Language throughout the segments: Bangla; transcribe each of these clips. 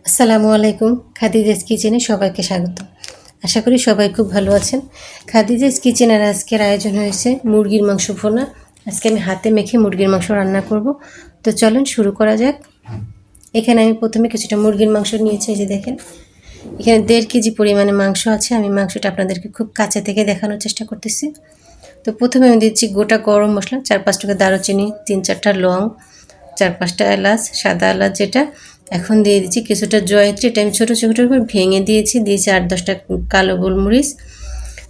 আসসালামু আলাইকুম। খাদিজাস কিচেনে সবাইকে স্বাগত। আশা করি সবাই খুব ভালো আছেন। খাদিজাস কিচেনের আজকের আয়োজন হয়েছে মুরগির মাংস ভুনা। আজকে আমি হাতে মেখে মুরগির মাংস রান্না করব। তো চলেন শুরু করা যাক। এখানে আমি প্রথমে কিছুটা মুরগির মাংস নিয়েছি, এই যে দেখেন। এখানে 1.5 কেজি পরিমাণে মাংস আছে। আমি মাংসটা আপনাদেরকে খুব কাছে থেকে দেখানোর চেষ্টা করতেছি। তো প্রথমে আমি দিচ্ছি গোটা গরম মশলা, 4-5টা দারুচিনি, 3-4টা লং, 4-5টা এলাচ, সাদা এলাচ যেটা। এখন দিয়ে দিচ্ছি কিছুটা জয়ত্রী, এটা আমি ছোটো ছোটো করে ভেঙে দিয়েছি। 8-10টা কালো গোলমরিচ,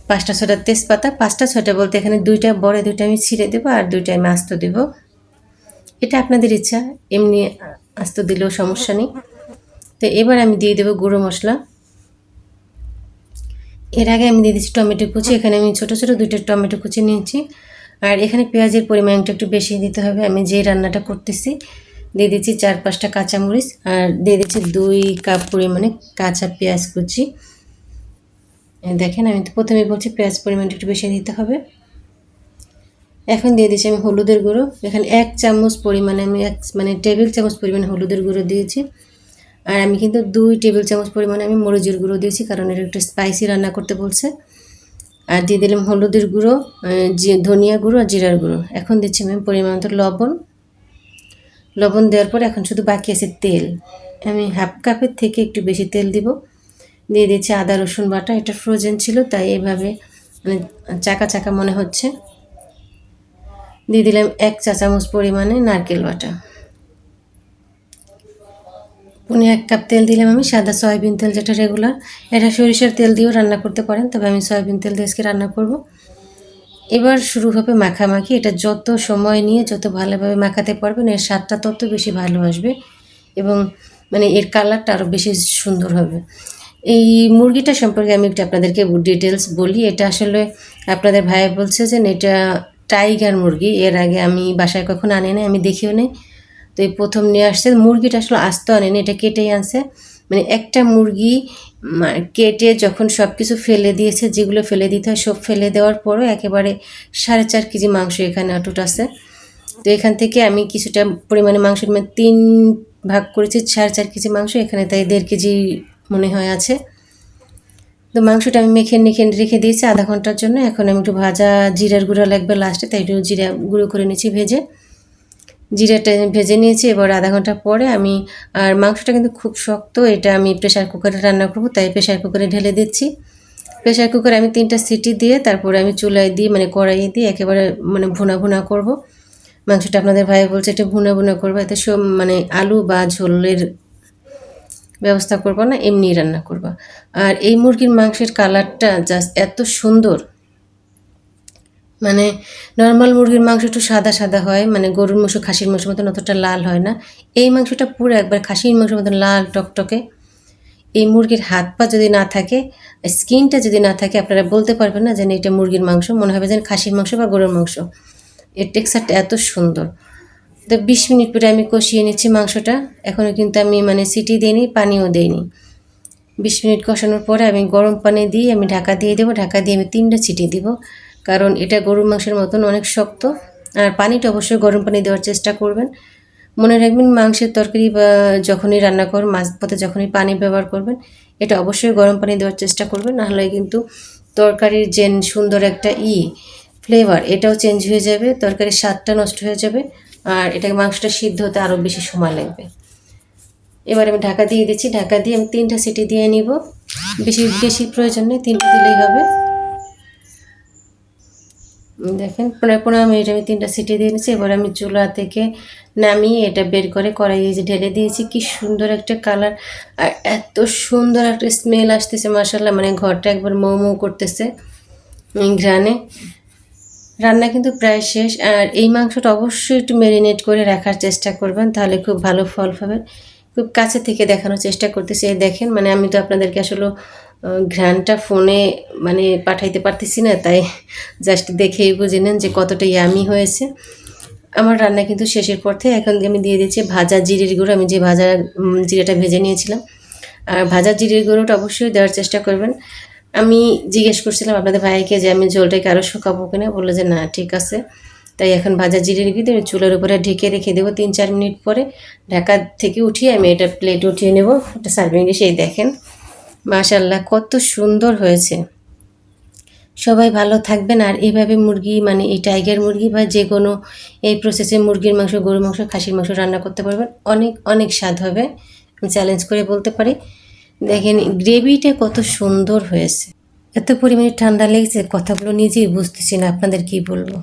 5টা-6টা তেজপাতা, 5টা-6টা বলতে এখানে 2টা বড়, 2টা আমি ছিঁড়ে দেবো আর 2টা আমি আস্ত দেবো। এটা আপনাদের ইচ্ছা, এমনি আস্ত দিলেও সমস্যা নেই। তো এবার আমি দিয়ে দেবো গুঁড়ো মশলা। এর আগে আমি দিয়ে দিচ্ছি টমেটো কুচি। এখানে আমি ছোটো ছোটো 2টা টমেটো কুচি নিয়েছি। আর এখানে পেঁয়াজের পরিমাণটা একটু বেশি দিতে হবে। আমি যে রান্নাটা করতেছি দিয়ে দিচ্ছি 4-5টা কাঁচামরিচ আর দিয়ে দিচ্ছি 2 কাপ পরিমাণে কাঁচা পেঁয়াজ কুচি। দেখেন, আমি তো প্রথমেই বলছি পেঁয়াজ পরিমাণটা একটু বেশি দিতে হবে। এখন দিয়ে দিচ্ছি আমি হলুদের গুঁড়ো। এখানে 1 চামচ পরিমাণে আমি টেবিল চামচ পরিমাণে হলুদের গুঁড়ো দিয়েছি। আর আমি কিন্তু 2 টেবিল চামচ পরিমাণে আমি মরিচের গুঁড়ো দিয়েছি, কারণ এটা একটু স্পাইসি রান্না করতে বলছে। আর দিয়ে দিলাম হলুদের গুঁড়ো, ধনিয়া গুঁড়ো আর জিরার গুঁড়ো। এখন দিচ্ছি আমি পরিমাণ মতো লবণ দেওয়ার পর এখন শুধু বাকি আছে তেল। আমি হাফ কাপের থেকে একটু বেশি তেল দিব। দিয়ে দিচ্ছি আদা রসুন বাটা। এটা ফ্রোজেন ছিল তাই এভাবে চাকা চাকা মনে হচ্ছে। দিয়ে দিলাম 1 চা চামচ পরিমাণে নারকেল বাটা। 1 কাপ তেল দিলাম আমি সাদা সয়াবিন তেল, যেটা রেগুলার। এটা সরিষার তেল দিয়েও রান্না করতে পারেন, তবে আমি সয়াবিন তেল দিয়ে আজকে রান্না করব। এবার শুরু হবে মাখামাখি। এটা যত সময় নিয়ে যত ভালোভাবে মাখাতে পারবেন এর স্বাদটা তত বেশি ভালো আসবে এবং এর কালারটা আরও বেশি সুন্দর হবে। এই মুরগিটা সম্পর্কে আমি একটু আপনাদেরকে ডিটেলস বলি। এটা আসলে আপনাদের ভাই বলছে যে এটা টাইগার মুরগি। এর আগে আমি বাসায় কখনো আনি নাই, আমি দেখিও নেই। তো এই প্রথম নিয়ে আসছে। মুরগিটা আসলে আস্ত আনেনি, এটা কেটেই আনছে। একটা মুরগি কেটে যখন সব কিছু ফেলে দিয়েছে, যেগুলো ফেলে দিতে হয় সব ফেলে দেওয়ার পরও একেবারে 4.5 কেজি মাংস এখানে অটুট আছে। তো এখান থেকে আমি কিছুটা পরিমাণে মাংস 3 ভাগ করেছি। 4.5 কেজি মাংস এখানে, তাই 1.5 কেজি মনে হয় আছে। তো মাংসটা আমি মেখে রেখে দিয়েছি আধা ঘন্টার জন্য। এখন আমি একটু ভাজা জিরার গুঁড়ো লাগবে লাস্টে, তাই একটু জিরা গুঁড়ো করে নিয়েছি ভেজে। জিরাটা ভেজে নিয়েছি। এবার আধা ঘন্টা পরে আমি, আর মাংসটা কিন্তু খুব শক্ত, এটা আমি প্রেশার কুকারে রান্না করব, তাই প্রেশার কুকারে ঢেলে দিচ্ছি। প্রেশার কুকারে আমি 3টা সিটি দিয়ে তারপরে আমি চুলায় দিয়ে কড়াইয়ে দিয়ে একেবারে ভুনা ভুনা করব মাংসটা। আপনাদের ভাই বলছে এটা ভুনা ভুনা করবো, এতে সব আলু বা ঝোলের ব্যবস্থা করব না, এমনি রান্না করব। আর এই মুরগির মাংসের কালারটা জাস্ট এত সুন্দর। নর্মাল মুরগির মাংস একটু সাদা সাদা হয়, গরুর মাংস খাসির মাংসের মতন অতটা লাল হয় না। এই মাংসটা পুরো একবার খাসির মাংসের মতন লাল টকটকে। এই মুরগির হাত পা যদি না থাকে, স্কিনটা যদি না থাকে, আপনারা বলতে পারবেন না যে এটা মুরগির মাংস, মনে হবে যেন খাসির মাংস বা গরুর মাংস। এর টেক্সচারটা এত সুন্দর। তো 20 মিনিট পরে আমি কষিয়ে নিচ্ছি মাংসটা। এখনও কিন্তু আমি সিটি দিইনি, পানিও দিইনি। 20 মিনিট কষানোর পরে আমি গরম পানি দিয়ে আমি ঢাকা দিয়ে দেবো। ঢাকা দিয়ে আমি 3টা সিটি দিব, কারণ এটা গরুর মাংসের মতন অনেক শক্ত। আর পানিটা অবশ্যই গরম পানি দেওয়ার চেষ্টা করবেন। মনে রাখবেন, মাংসের তরকারি বা যখনই রান্না করবেন, মাছ ভাতে যখনই পানি ব্যবহার করবেন, এটা অবশ্যই গরম পানি দেওয়ার চেষ্টা করবেন, নাহলে কিন্তু তরকারির যে সুন্দর একটা ফ্লেভার, এটাও চেঞ্জ হয়ে যাবে, তরকারির স্বাদটা নষ্ট হয়ে যাবে, আর এটা মাংসটা সিদ্ধ হতে আরও বেশি সময় লাগবে। এবার আমি ঢাকা দিয়ে দিচ্ছি। ঢাকা দিয়ে আমি 3টা সিটি দিয়ে নিব। বেশি বেশি প্রয়োজন নেই, 3টা দিলেই হবে। দেখেন, প্রায় 15 মিনিট আমি 3টা সিটি দিয়ে নিচ্ছি। এবার আমি চুলা থেকে নামিয়ে এটা বের করে কড়াইয়ে যে ঢেলে দিয়েছি। কি সুন্দর একটা কালার আর এত সুন্দর একটা স্মেল আসতেছে, মাশাআল্লাহ। ঘরটা একবার মৌ মৌ করতেছে ঘ্রাণে। রান্না কিন্তু প্রায় শেষ। আর এই মাংসটা অবশ্যই একটু ম্যারিনেট করে রাখার চেষ্টা করবেন, তাহলে খুব ভালো ফল পাবেন। খুব কাছে থেকে দেখানোর চেষ্টা করতেছি। এই দেখেন, আমি তো আপনাদেরকে আসলে ঘ্রাণটা ফোনে পাঠাইতে পারতেছি না, তাই জাস্ট দেখেই বুঝে নেন যে কতটা ইয়ামি হয়েছে। আমার রান্না কিন্তু শেষের পথে। এখন আমি দিয়ে দিচ্ছি ভাজা জিরের গুঁড়ো। আমি যে ভাজা জিরেটা ভেজে নিয়েছিলাম, আর ভাজা জিরের গুঁড়োটা অবশ্যই দেওয়ার চেষ্টা করবেন। আমি জিজ্ঞেস করছিলাম আপনাদের ভাইকে যে আমি ঝোলটাকে আরও শুকাবো কিনা, বললো যে না ঠিক আছে। তো তাই এখন ভাজা জিরের ভিতরে চুলার উপরে ঢেকে রেখে দেবো 3-4 মিনিট পরে। ঢাকা থেকে উঠিয়ে আমি এটা প্লেটে উঠিয়ে নেব। এটা সার্ভিং ডিশে দেখেন মাশাআল্লাহ কত সুন্দর হয়েছে। সবাই ভালো থাকবেন। আর এইভাবে মুরগি মানে এই টাইগার মুরগি বা যে কোনো এই প্রসেসে মুরগির মাংস, গরুর মাংস, খাসির মাংস রান্না করতে পারবেন, অনেক অনেক স্বাদ হবে। আমি চ্যালেঞ্জ করে বলতে পারি। দেখেন গ্রেভিটা কত সুন্দর হয়েছে। এত পরিমাণে ঠান্ডা লেগেছে, কথাগুলো নিজেই বুঝতেছি না আপনাদের কি বলবো।